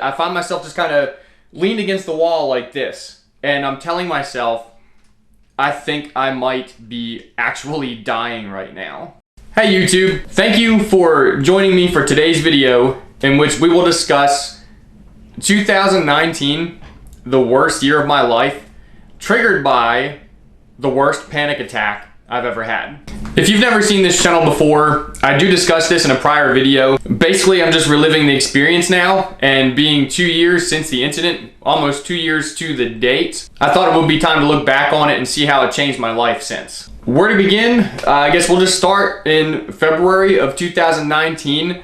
I find myself just kind of leaned against the wall like this, and I'm telling myself, I think I might be actually dying right now. Hey YouTube, thank you for joining me for today's video in which we will discuss 2019, the worst year of my life, triggered by the worst panic attack I've ever had. If you've never seen this channel before, I do discuss this in a prior video. Basically, I'm just reliving the experience now, and being 2 years since the incident, almost 2 years to the date, I thought it would be time to look back on it and see how it changed my life since. Where to begin? I guess we'll just start in February of 2019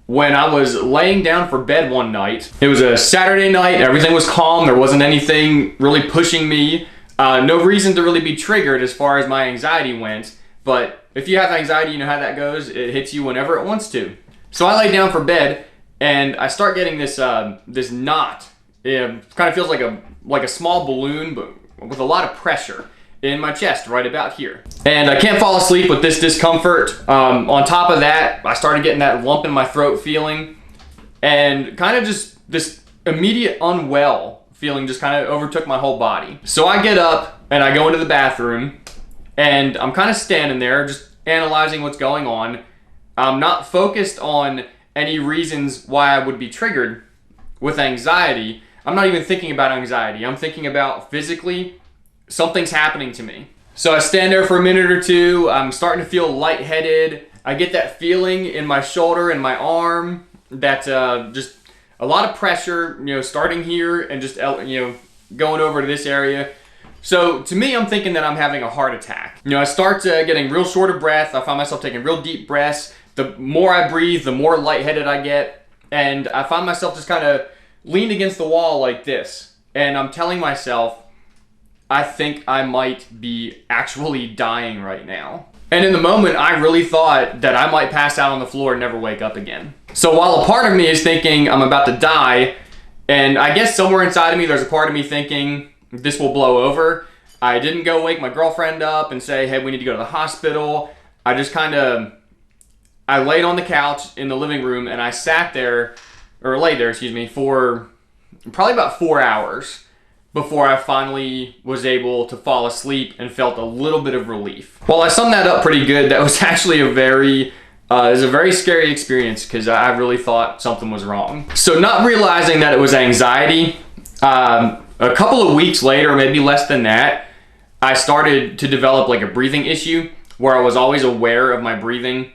when I was laying down for bed one night. It was a Saturday night, everything was calm, there wasn't anything really pushing me. No reason to really be triggered as far as my anxiety went, but if you have anxiety, you know how that goes. It hits you whenever it wants to. So I lay down for bed, and I start getting this this knot. It kind of feels like a small balloon, but with a lot of pressure in my chest, right about here. And I can't fall asleep with this discomfort. On top of that, I started getting that lump in my throat feeling, and kind of just this immediate unwell feeling just kind of overtook my whole body. So I get up and I go into the bathroom, and I'm kind of standing there just analyzing what's going on. I'm not focused on any reasons why I would be triggered with anxiety. I'm not even thinking about anxiety. I'm thinking about physically something's happening to me. So I stand there for a minute or two. I'm starting to feel lightheaded. I get that feeling in my shoulder and my arm that just a lot of pressure, starting here and just, going over to this area. So to me, I'm thinking that I'm having a heart attack. I start getting real short of breath. I find myself taking real deep breaths. The more I breathe, the more lightheaded I get. And I find myself just kind of leaned against the wall like this. And I'm telling myself, I think I might be actually dying right now. And in the moment, I really thought that I might pass out on the floor and never wake up again. So while a part of me is thinking I'm about to die, and I guess somewhere inside of me, there's a part of me thinking this will blow over, I didn't go wake my girlfriend up and say, hey, we need to go to the hospital. I just I laid on the couch in the living room, and I sat there, or lay there, for probably about 4 hours before I finally was able to fall asleep and felt a little bit of relief. Well, I summed that up pretty good. That was actually it was a very scary experience because I really thought something was wrong. So not realizing that it was anxiety, a couple of weeks later, maybe less than that, I started to develop like a breathing issue where I was always aware of my breathing,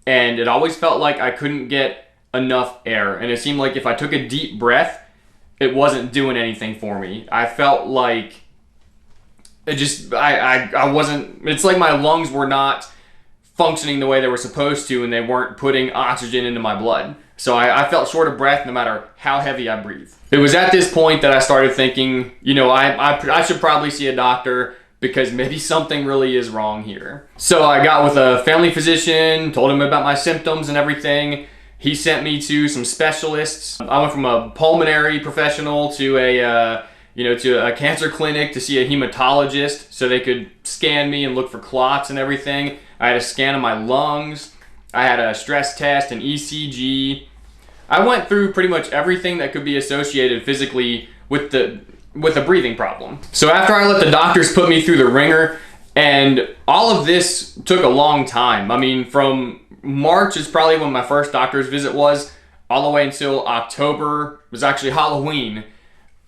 and it always felt like I couldn't get enough air. And it seemed like if I took a deep breath, it wasn't doing anything for me. I felt like I wasn't, it's like my lungs were not functioning the way they were supposed to, and they weren't putting oxygen into my blood. So I felt short of breath no matter how heavy I breathed. It was at this point that I started thinking, I should probably see a doctor because maybe something really is wrong here. So I got with a family physician, told him about my symptoms and everything. He sent me to some specialists. I went from a pulmonary professional to a cancer clinic to see a hematologist so they could scan me and look for clots and everything. I had a scan of my lungs. I had a stress test, an ECG. I went through pretty much everything that could be associated physically with a breathing problem. So after I let the doctors put me through the ringer, and all of this took a long time. I mean, from March is probably when my first doctor's visit was, all the way until October, it was actually Halloween.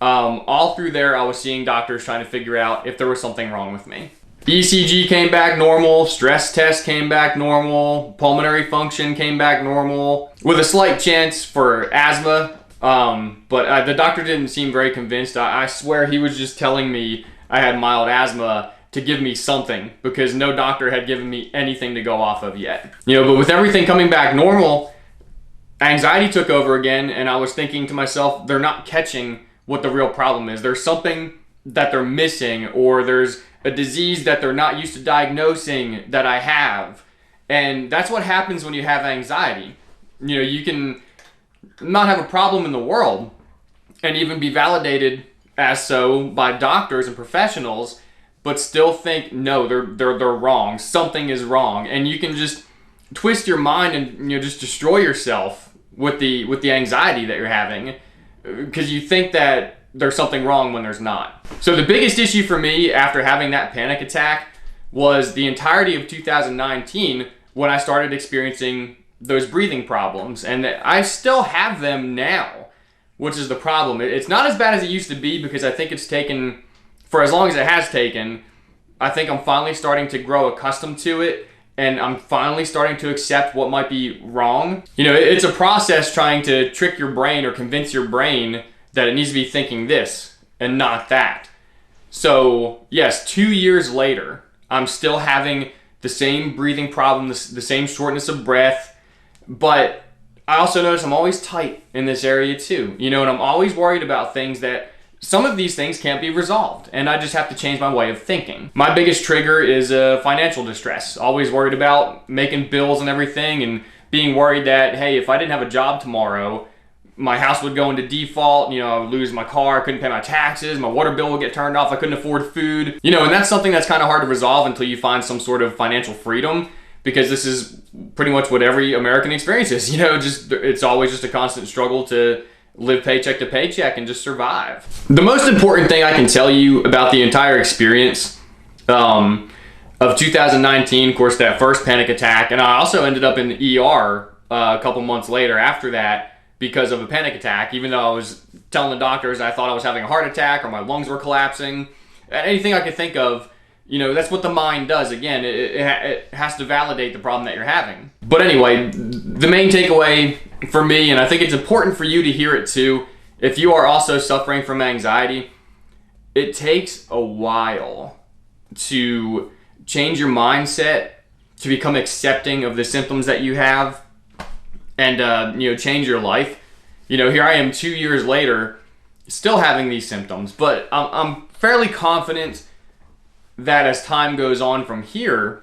All through there, I was seeing doctors trying to figure out if there was something wrong with me. ECG came back normal, stress test came back normal, pulmonary function came back normal, with a slight chance for asthma, but the doctor didn't seem very convinced. I swear he was just telling me I had mild asthma to give me something, because no doctor had given me anything to go off of yet. But with everything coming back normal, anxiety took over again, and I was thinking to myself, they're not catching what the real problem is. There's something that they're missing, or there's a disease that they're not used to diagnosing that I have. And that's what happens when you have anxiety. You can not have a problem in the world and even be validated as so by doctors and professionals, but still think, no, they're wrong. Something is wrong. And you can just twist your mind and just destroy yourself with the anxiety that you're having. because you think that there's something wrong when there's not. So the biggest issue for me after having that panic attack was the entirety of 2019 when I started experiencing those breathing problems. And I still have them now, which is the problem. It's not as bad as it used to be because I think it's taken, for as long as it has taken, I think I'm finally starting to grow accustomed to it, and I'm finally starting to accept what might be wrong. You know, it's a process trying to trick your brain or convince your brain that it needs to be thinking this and not that. So yes, 2 years later, I'm still having the same breathing problem, the same shortness of breath, but I also notice I'm always tight in this area too. You know, and I'm always worried about things that some of these things can't be resolved, and I just have to change my way of thinking. My biggest trigger is financial distress. Always worried about making bills and everything, and being worried that, hey, if I didn't have a job tomorrow, my house would go into default, you know, I would lose my car, I couldn't pay my taxes, my water bill would get turned off, I couldn't afford food. You know, and that's something that's kind of hard to resolve until you find some sort of financial freedom, because this is pretty much what every American experiences. You know, just it's always just a constant struggle to live paycheck to paycheck and just survive. The most important thing I can tell you about the entire experience of 2019, of course, that first panic attack, and I also ended up in the ER a couple months later after that because of a panic attack, even though I was telling the doctors I thought I was having a heart attack or my lungs were collapsing. Anything I could think of, you know, that's what the mind does. Again, it has to validate the problem that you're having. But anyway, the main takeaway for me, and I think it's important for you to hear it too, if you are also suffering from anxiety, it takes a while to change your mindset, to become accepting of the symptoms that you have, and you know, change your life. You know, here I am 2 years later, still having these symptoms, but I'm fairly confident that as time goes on from here,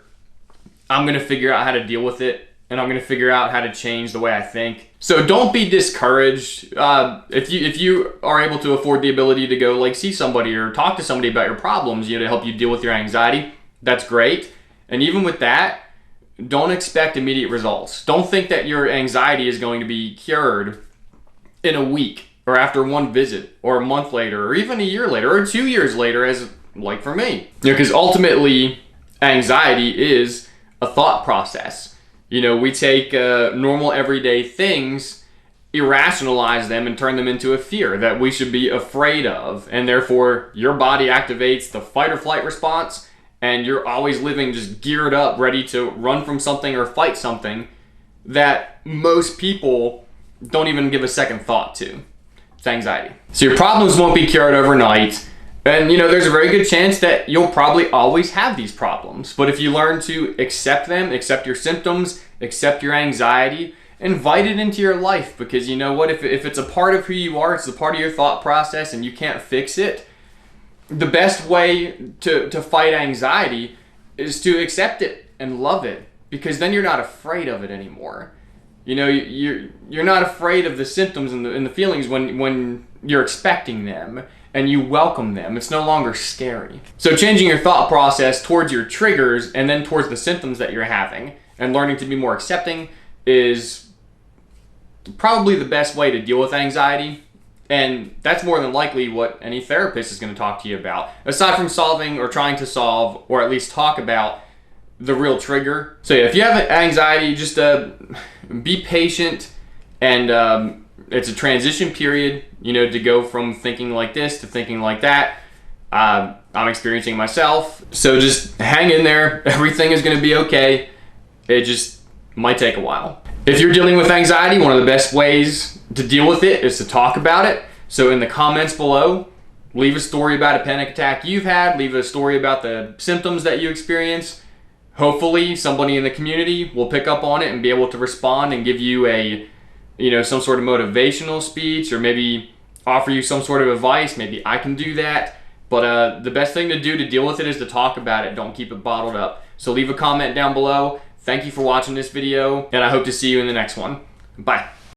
I'm going to figure out how to deal with it, and I'm going to figure out how to change the way I think. So don't be discouraged. If you are able to afford the ability to go like see somebody or talk to somebody about your problems, you know, to help you deal with your anxiety, that's great. And even with that, don't expect immediate results. Don't think that your anxiety is going to be cured in a week or after one visit or a month later or even a year later or 2 years later, as like for me. You know, because ultimately anxiety is a thought process. You know, we take normal everyday things, irrationalize them, and turn them into a fear that we should be afraid of, and therefore your body activates the fight or flight response, and you're always living just geared up, ready to run from something or fight something that most people don't even give a second thought to. It's anxiety. So your problems won't be cured overnight. And you know, there's a very good chance that you'll probably always have these problems. But if you learn to accept them, accept your symptoms, accept your anxiety, invite it into your life. Because you know what, if it's a part of who you are, it's a part of your thought process and you can't fix it, the best way to fight anxiety is to accept it and love it. Because then you're not afraid of it anymore. You know, you're not afraid of the symptoms and the feelings when you're expecting them. And you welcome them. It's no longer scary. So changing your thought process towards your triggers and then towards the symptoms that you're having and learning to be more accepting is probably the best way to deal with anxiety. And that's more than likely what any therapist is going to talk to you about, aside from solving or trying to solve or at least talk about the real trigger. So yeah, if you have anxiety, just be patient, and it's a transition period, you know, to go from thinking like this to thinking like that. I'm experiencing myself. So just hang in there. Everything is going to be okay. It just might take a while. If you're dealing with anxiety, one of the best ways to deal with it is to talk about it. So in the comments below, leave a story about a panic attack you've had. Leave a story about the symptoms that you experience. Hopefully somebody in the community will pick up on it and be able to respond and give you a, you know, some sort of motivational speech, or maybe offer you some sort of advice. Maybe I can do that. But the best thing to do to deal with it is to talk about it. Don't keep it bottled up. So leave a comment down below. Thank you for watching this video, and I hope to see you in the next one. Bye.